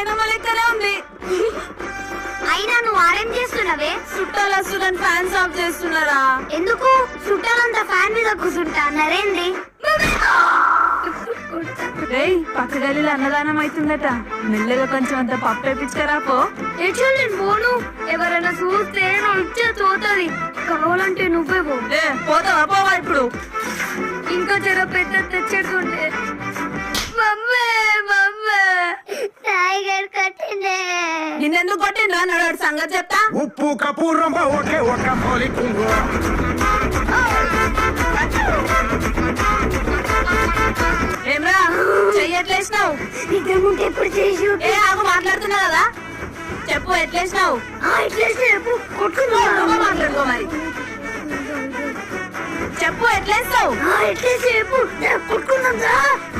నాయనమ్మ లెక్కనే ఉంది. అయినా నువ్వు ఆరేం చేస్తున్నావే? చుట్టాలు వస్తుందని ఫ్యాన్స్ ఆఫ్ చేస్తున్నారా? ఎందుకు? చుట్టాలంతా ఫ్యాన్ మీద కూర్చుంటా అన్నారేంది? పక్క గదిలో అన్నదానం అవుతుందట, మెల్లగా కొంచెం అంత పప్పు వేపించరా పో. ఎట్లా నేను పోను, ఎవరైనా చూస్తే నా ఇచ్చే తోతది. కావాలంటే నువ్వే పో. పోతావా? పోవా ఇప్పుడు. ఇంకా జర పెద్ద తెచ్చేటుంటే. టైగర్ కట్టిందే. నిన్నెందుకు కొట్టిండ్రా? నడు సంగతి చెప్తా. ఉప్పు కపూరం ఒకే ఒక పోలికుంగు. ఏమ్రా చెయ్యట్లేసినావు? నిద్రముంటే ఎప్పుడు చేసి ఏ ఆగు, మాట్లాడుతున్నా కదా, చెప్పు ఎట్లేసినావు? మాట్లాడుకో మరి, చెప్పు ఎట్లేస్తావు? ఎట్లేసేపు కొట్టుకున్నాం.